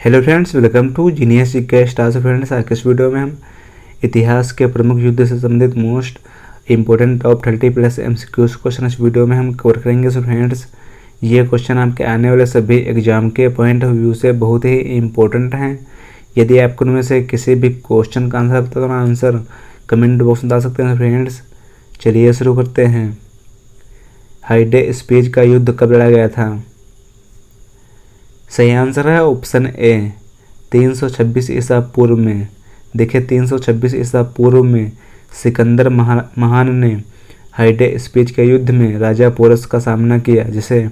Hello friends, welcome to genius GK stars. Friends, आज के इस वीडियो में हम इतिहास के प्रमुख युद्ध से संबंधित most important top 30+ MCQs question इस वीडियो में हम कवर करेंगे। सो फ्रेंड्स, ये क्वेश्चन आपके आने वाले सभी एग्जाम के पॉइंट ऑफ व्यू से बहुत ही इंपॉर्टेंट हैं। यदि आपको उनमें से किसी भी क्वेश्चन का आंसर पता तो आंसर कमेंट बॉक्स में डाल सकते हैं। फ्रेंड्स, चलिए शुरू करते हैं। हाइडे स्पीच का युद्ध कब लड़ा गया था? सही आंसर है ऑप्शन ए 326 ईसा पूर्व में। देखिए, 326 ईसा पूर्व में सिकंदर महान ने हाइडे स्पीच के युद्ध में राजा पोरस का सामना किया, जिसे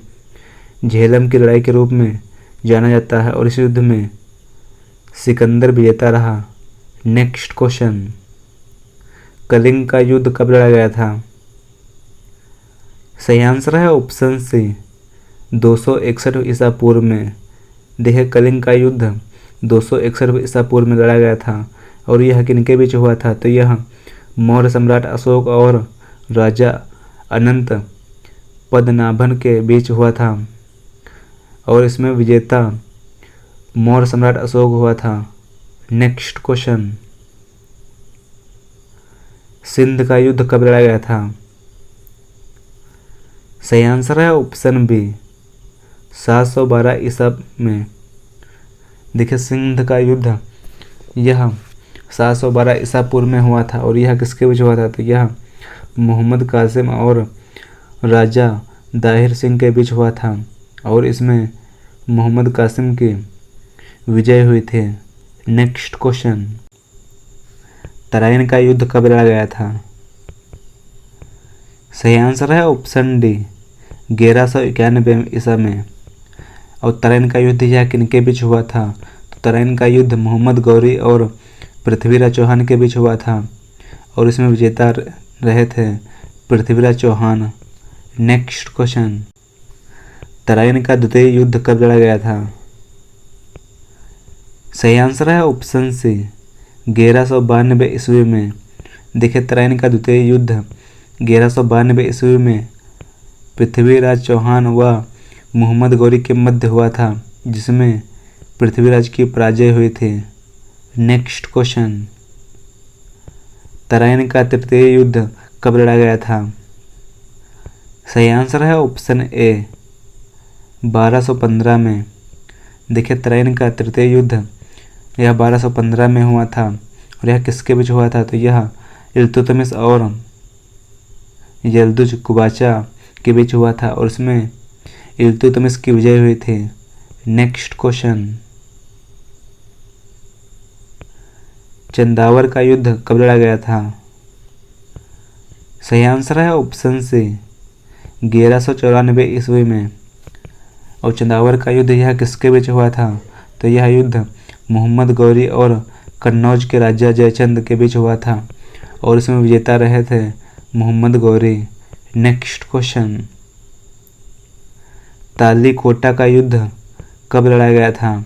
झेलम की लड़ाई के रूप में जाना जाता है, और इस युद्ध में सिकंदर विजेता रहा। नेक्स्ट क्वेश्चन, कलिंग का युद्ध कब लड़ा गया था? सही आंसर है ऑप्शन सी 261 ईसा पूर्व में। देखिए, कलिंग का युद्ध 261 ईसा पूर्व में लड़ा गया था, और यह किनके बीच हुआ था? तो यह मौर्य सम्राट अशोक और राजा अनंत पद्मनाभन के बीच हुआ था, और इसमें विजेता मौर्य सम्राट अशोक हुआ था। नेक्स्ट क्वेश्चन, सिंध का युद्ध कब लड़ा गया था? सही आंसर है ऑप्शन बी 712 ईसा में। देखिए, सिंध का युद्ध यह 712 ईसा पूर्व में हुआ था, और यह किसके बीच हुआ था? तो यह मोहम्मद कासिम और राजा दाहिर सिंह के बीच हुआ था, और इसमें मोहम्मद कासिम की विजय हुई थी। नेक्स्ट क्वेश्चन, तराइन का युद्ध कब लड़ा गया था? सही आंसर है ऑप्शन डी 1191 ईसा में। और तराइन का युद्ध यह किनके बीच हुआ था? तो तराइन का युद्ध मोहम्मद गौरी और पृथ्वीराज चौहान के बीच हुआ था, और इसमें विजेता रहे थे पृथ्वीराज चौहान। नेक्स्ट क्वेश्चन, तराइन का द्वितीय युद्ध कब लड़ा गया था? सही आंसर है ऑप्शन सी 1192 ईस्वी में। देखिए, तराइन का द्वितीय युद्ध 1192 ईस्वी में पृथ्वीराज चौहान व मोहम्मद गौरी के मध्य हुआ था, जिसमें पृथ्वीराज की पराजय हुई थी। नेक्स्ट क्वेश्चन, तराइन का तृतीय युद्ध कब लड़ा गया था? सही आंसर है ऑप्शन ए 1215 में। देखिए, तराइन का तृतीय युद्ध यह 1215 में हुआ था, और यह किसके बीच हुआ था? तो यह इल्तुतमिश और यल्दुज कुबाचा के बीच हुआ था, और इसमें इल्तुतमिश की विजय हुई थी। नेक्स्ट क्वेश्चन, चंदावर का युद्ध कब लड़ा गया था? सही आंसर है ऑप्शन सी 1194 ईस्वी में। और चंदावर का युद्ध यह किसके बीच हुआ था? तो यह युद्ध मोहम्मद गौरी और कन्नौज के राजा जयचंद के बीच हुआ था, और इसमें विजेता रहे थे मोहम्मद गौरी। नेक्स्ट क्वेश्चन, तालीकोटा का युद्ध कब लड़ा गया था?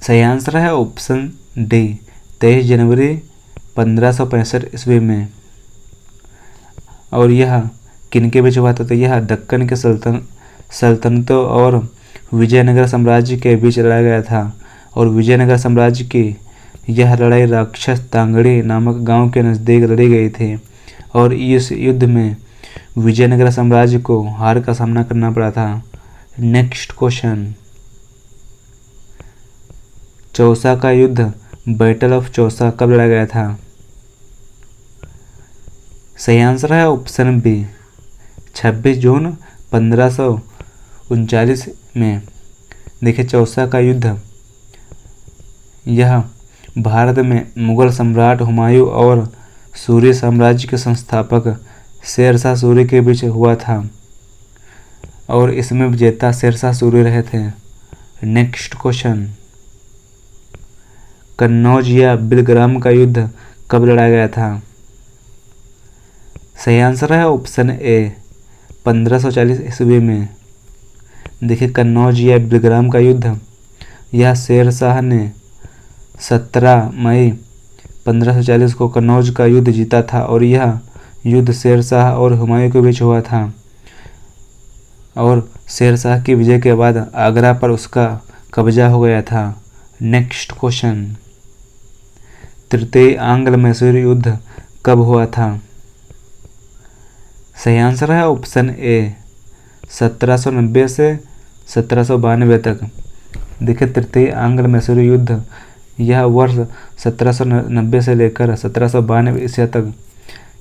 सही आंसर है ऑप्शन डी 23 जनवरी 1565 ईस्वी में। और यह किनके बीच हुआ था? तो यह दक्कन के सल्तनतों और विजयनगर साम्राज्य के बीच लड़ा गया था, और विजयनगर साम्राज्य की यह लड़ाई राक्षस तांगड़ी नामक गांव के नज़दीक लड़ी गई थी, और इस युद्ध में विजयनगर साम्राज्य को हार का सामना करना पड़ा था। नेक्स्ट क्वेश्चन, चौसा का युद्ध बैटल ऑफ चौसा कब लड़ा गया था? सही आंसर है ऑप्शन बी 26 जून 1539 में। देखिए, चौसा का युद्ध यह भारत में मुगल सम्राट हुमायूं और सूर्य साम्राज्य के संस्थापक शेरशाह सूरी के बीच हुआ था, और इसमें विजेता शेरशाह सूरी रहे थे। नेक्स्ट क्वेश्चन, कन्नौज या बिलग्राम का युद्ध कब लड़ा गया था? सही आंसर है ऑप्शन ए 1540 ईस्वी में। देखिए, कन्नौज या बिलग्राम का युद्ध यह शेरशाह ने 17 मई 1540 को कन्नौज का युद्ध जीता था, और यह युद्ध शेरशाह और हुमायूं के बीच हुआ था, और शेरशाह की विजय के बाद आगरा पर उसका कब्जा हो गया था। नेक्स्ट क्वेश्चन, तृतीय आंग्ल मैसूर युद्ध कब हुआ था? सही आंसर है ऑप्शन ए 1790 से 1792 तक। देखिए तृतीय आंग्ल मैसूर युद्ध यह वर्ष 1790 से लेकर 1792 ईस्वी तक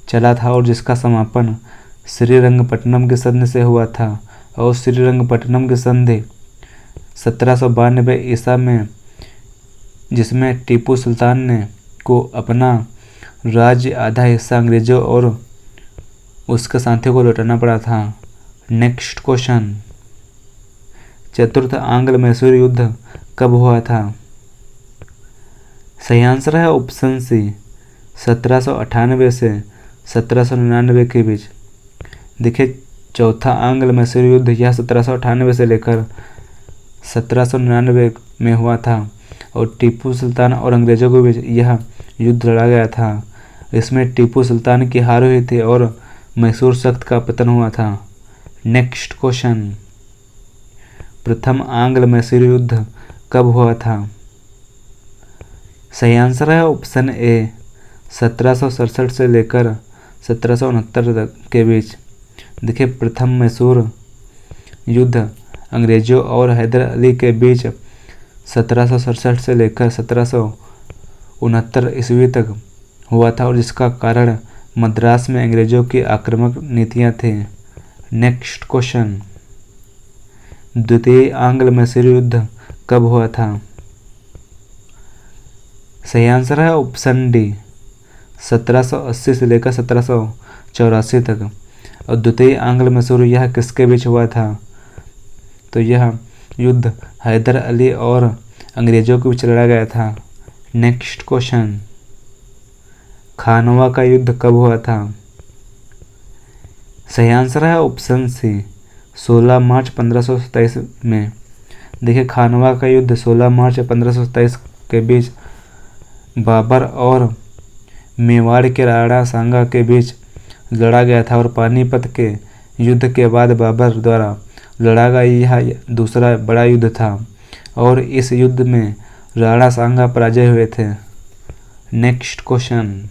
चला था और जिसका समापन श्रीरंगपट्टनम की संधि से हुआ था। और श्रीरंगपट्टनम की संधि 1792 ईसा में, जिसमें टीपू सुल्तान ने को अपना राज्य आधा हिस्सा अंग्रेजों और उसके साथियों को लौटाना पड़ा था। नेक्स्ट क्वेश्चन, चतुर्थ आंग्ल मैसूर युद्ध कब हुआ था? सही आंसर है ऑप्शन सी 1798 से 1799 के बीच। देखिए चौथा आंग्ल मैसूर युद्ध यह 1798 से लेकर 1799 में हुआ था और टीपू सुल्तान और अंग्रेजों के बीच यह युद्ध लड़ा गया था। इसमें टीपू सुल्तान की हार हुई थी और मैसूर सख्त का पतन हुआ था। नेक्स्ट क्वेश्चन, प्रथम आंग्ल मैसूर युद्ध कब हुआ था? सही आंसर है ऑप्शन ए 1767 से लेकर 1769 तक के बीच। देखिए प्रथम मैसूर युद्ध अंग्रेजों और हैदर अली के बीच 1767 से लेकर 1769 ईस्वी तक हुआ था और जिसका कारण मद्रास में अंग्रेजों की आक्रामक नीतियां थी। नेक्स्ट क्वेश्चन, द्वितीय आंग्ल मैसूर युद्ध कब हुआ था? सही आंसर है ऑप्शन डी 1780 से लेकर 1784 तक। और द्वितीय आंग्ल मैसूर यह किसके बीच हुआ था? तो यह युद्ध हैदर अली और अंग्रेजों के बीच लड़ा गया था। नेक्स्ट क्वेश्चन, खानवा का युद्ध कब हुआ था? सही आंसर है ऑप्शन सी 16 मार्च 1527 में। देखिए खानवा का युद्ध 16 मार्च 1527 के बीच बाबर और मेवाड़ के राणा सांगा के बीच लड़ा गया था और पानीपत के युद्ध के बाद बाबर द्वारा लड़ा गया यह दूसरा बड़ा युद्ध था और इस युद्ध में राणा सांगा पराजय हुए थे। नेक्स्ट क्वेश्चन,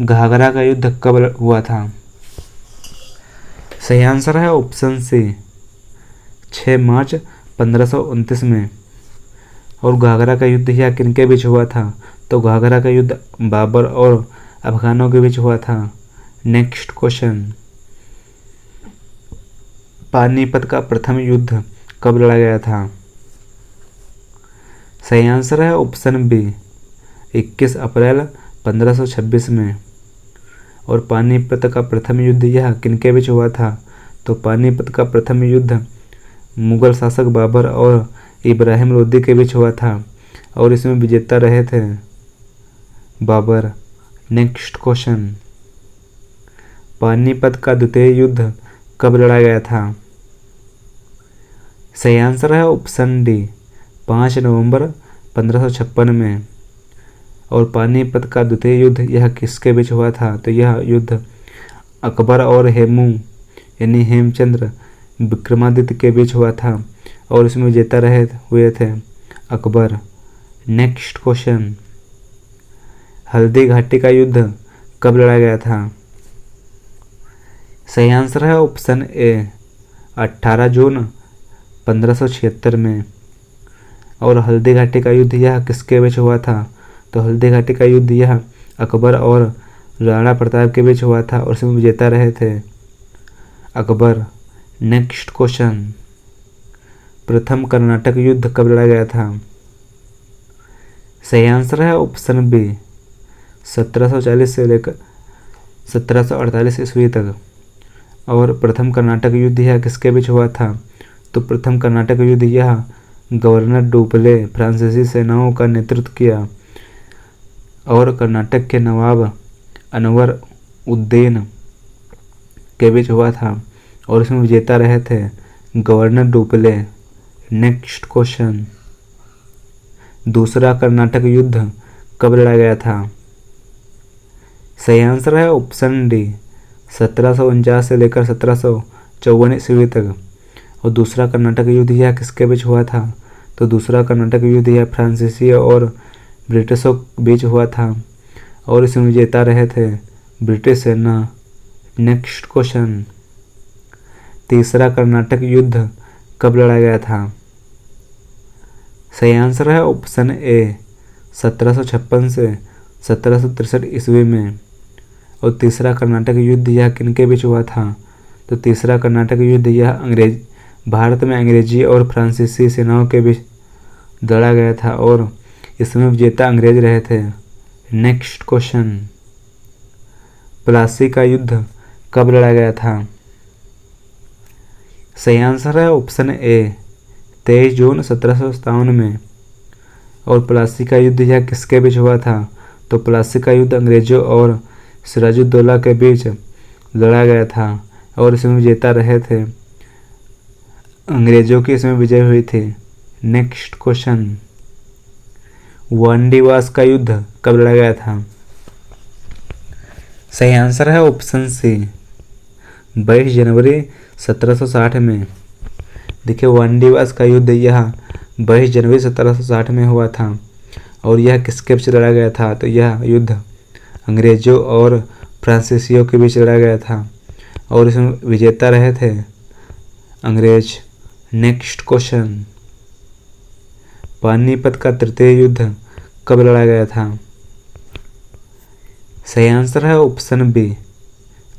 घाघरा का युद्ध कब हुआ था? सही आंसर है ऑप्शन सी 6 मार्च 1529 में। और घाघरा का युद्ध यह किनके बीच हुआ था? तो घाघरा का युद्ध बाबर और अफगानों के बीच हुआ था। नेक्स्ट क्वेश्चन, पानीपत का प्रथम युद्ध कब लड़ा गया था? सही आंसर है ऑप्शन बी 21 अप्रैल 1526 में। और पानीपत का प्रथम युद्ध यह किनके बीच हुआ था? तो पानीपत का प्रथम युद्ध मुगल शासक बाबर और इब्राहिम लोदी के बीच हुआ था और इसमें विजेता रहे थे बाबर। नेक्स्ट क्वेश्चन, पानीपत का द्वितीय युद्ध कब लड़ा गया था? सही आंसर है ऑप्शन डी 5 नवंबर 1556 में। और पानीपत का द्वितीय युद्ध यह किसके बीच हुआ था? तो यह युद्ध अकबर और हेमू यानी हेमचंद्र विक्रमादित्य के बीच हुआ था और इसमें विजेता रहे हुए थे अकबर। नेक्स्ट क्वेश्चन, हल्दी घाटी का युद्ध कब लड़ा गया था? सही आंसर है ऑप्शन ए 18 जून 1576 में। और हल्दी घाटी का युद्ध यह किसके बीच हुआ था? तो हल्दी घाटी का युद्ध यह अकबर और राणा प्रताप के बीच हुआ था और इसमें विजेता रहे थे अकबर। नेक्स्ट क्वेश्चन, प्रथम कर्नाटक युद्ध कब लड़ा गया था? सही आंसर है ऑप्शन बी 1740 से लेकर 1748 ईस्वी तक। और प्रथम कर्नाटक युद्ध यह किसके बीच हुआ था? तो प्रथम कर्नाटक युद्ध यह गवर्नर डुप्ले फ्रांसीसी सेनाओं का नेतृत्व किया और कर्नाटक के नवाब अनवर उद्दीन के बीच हुआ था और इसमें विजेता रहे थे गवर्नर डुप्ले। नेक्स्ट क्वेश्चन, दूसरा कर्नाटक युद्ध कब लड़ा गया था? सही आंसर है ऑप्शन डी 1749 से लेकर 1754 ईस्वी तक। और दूसरा कर्नाटक युद्ध यह किसके बीच हुआ था? तो दूसरा कर्नाटक युद्ध यह फ्रांसीसी और ब्रिटिशों के बीच हुआ था और इसमें विजेता रहे थे ब्रिटिश सेना। नेक्स्ट क्वेश्चन, तीसरा कर्नाटक युद्ध कब लड़ा गया था? सही आंसर है ऑप्शन ए 1756 से 1763 ईस्वी में। और तीसरा कर्नाटक युद्ध यह किनके बीच हुआ था? तो तीसरा कर्नाटक युद्ध यह भारत में अंग्रेजी और फ्रांसीसी सेनाओं के बीच लड़ा गया था और इसमें विजेता अंग्रेज रहे थे। नेक्स्ट क्वेश्चन, प्लासी का युद्ध कब लड़ा गया था? सही आंसर है ऑप्शन ए 23 जून 1757 में। और प्लासी का युद्ध यह किसके बीच हुआ था? तो प्लासी का युद्ध अंग्रेजों और सिराजुद्दौला के बीच लड़ा गया था और इसमें विजेता रहे थे अंग्रेजों की इसमें विजय हुई थी। नेक्स्ट क्वेश्चन, वांडीवास का युद्ध कब लड़ा गया था? सही आंसर है ऑप्शन सी 22 जनवरी 1760 में। देखिए वांडीवास का युद्ध यह 22 जनवरी 1760 में हुआ था और यह किसके बीच लड़ा गया था? तो यह युद्ध अंग्रेजों और फ्रांसीसियों के बीच लड़ा गया था और इसमें विजेता रहे थे अंग्रेज। नेक्स्ट क्वेश्चन, पानीपत का तृतीय युद्ध कब लड़ा गया था? सही आंसर है ऑप्शन बी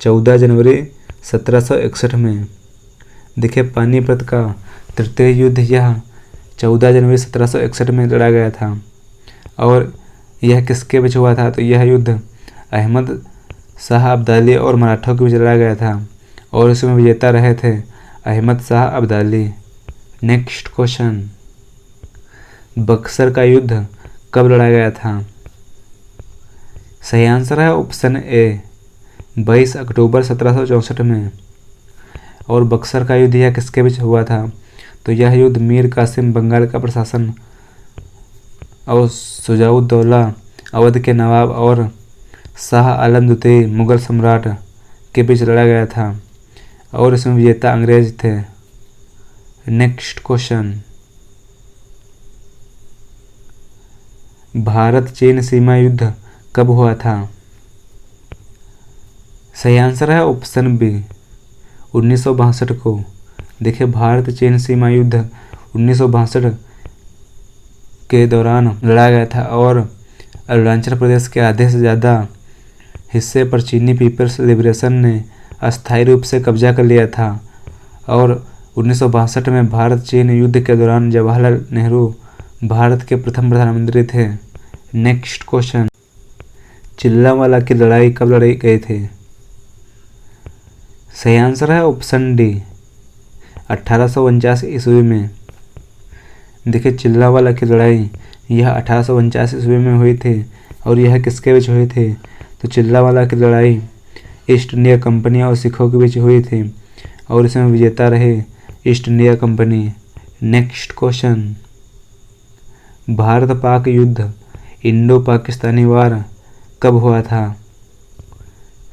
14 जनवरी 1761 में। देखिए पानीपत का तृतीय युद्ध यह 14 जनवरी 1761 में लड़ा गया था और यह किसके बीच हुआ था? तो यह युद्ध अहमद शाह अब्दाली और मराठों के बीच लड़ा गया था और इसमें विजेता रहे थे अहमद शाह अब्दाली। नेक्स्ट क्वेश्चन, बक्सर का युद्ध कब लड़ा गया था? सही आंसर है ऑप्शन ए 22 अक्टूबर 1764 में। और बक्सर का युद्ध यह किसके बीच हुआ था? तो यह युद्ध मीर कासिम बंगाल का प्रशासन और शुजाउद्दौला अवध के नवाब और शाह आलम द्वितीय मुगल सम्राट के बीच लड़ा गया था और इसमें विजेता अंग्रेज थे। नेक्स्ट क्वेश्चन, भारत चीन सीमा युद्ध कब हुआ था? सही आंसर है ऑप्शन बी 1962 को। देखिए भारत चीन सीमा युद्ध 1962 के दौरान लड़ा गया था और अरुणाचल प्रदेश के आधे से ज़्यादा हिस्से पर चीनी पीपल्स लिबरेशन ने अस्थायी रूप से कब्जा कर लिया था और 1962 में भारत चीन युद्ध के दौरान जवाहरलाल नेहरू भारत के प्रथम प्रधानमंत्री थे। नेक्स्ट क्वेश्चन, चिल्लावाला की लड़ाई कब लड़ी गई थी? सही आंसर है ऑप्शन डी 1849 ईस्वी में। देखिए चिल्लावाला की लड़ाई यह 1849 ईस्वी में हुई थी और यह किसके बीच हुई थी? तो चिल्लावाला की लड़ाई ईस्ट इंडिया कंपनी और सिखों के बीच हुई थी और इसमें विजेता रहे east India company. Next question, Bharat Pak युद्ध इंडो पाकिस्तानी वार कब हुआ था?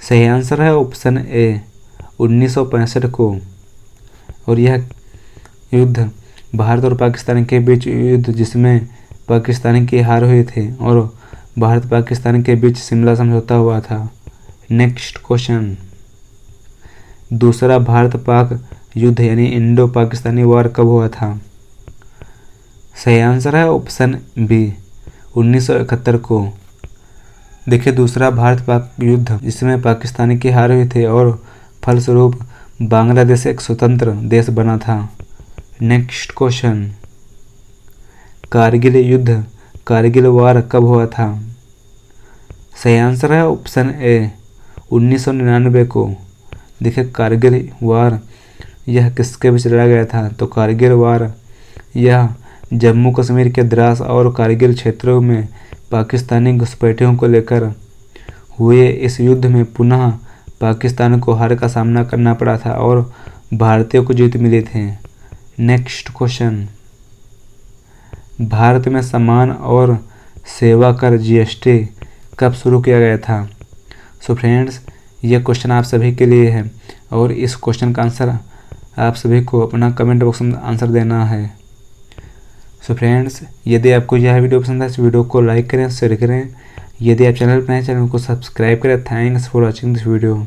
सही आंसर है ऑप्शन ए 1965 को। और यह युद्ध भारत और पाकिस्तान के बीच युद्ध जिसमें पाकिस्तान की हार हुई थी और भारत पाकिस्तान के बीच शिमला समझौता हुआ था। नेक्स्ट क्वेश्चन, दूसरा भारत पाक युद्ध यानी इंडो पाकिस्तानी वार कब हुआ था? सही आंसर है ऑप्शन बी 1971 को। देखिए दूसरा भारत पाक युद्ध जिसमें पाकिस्तान की हार हुई थी और फलस्वरूप बांग्लादेश एक स्वतंत्र देश बना था। नेक्स्ट क्वेश्चन, कारगिल युद्ध कारगिल वार कब हुआ था? सही आंसर है ऑप्शन ए 1999 को। देखिए कारगिल वार यह किसके बीच लड़ा गया था? तो कारगिल वार यह जम्मू कश्मीर के द्रास और कारगिल क्षेत्रों में पाकिस्तानी घुसपैठियों को लेकर हुए इस युद्ध में पुनः पाकिस्तान को हार का सामना करना पड़ा था और भारतीयों को जीत मिली थी। नेक्स्ट क्वेश्चन, भारत में सामान और सेवा कर जीएसटी कब शुरू किया गया था? सो फ्रेंड्स यह क्वेश्चन आप सभी के लिए है और इस क्वेश्चन का आंसर आप सभी को अपना कमेंट बॉक्स में आंसर देना है। सो फ्रेंड्स, यदि आपको यह वीडियो पसंद है इस वीडियो को लाइक करें, शेयर करें। यदि आप चैनल पर नए हैं चैनल को सब्सक्राइब करें। Thanks for watching this video.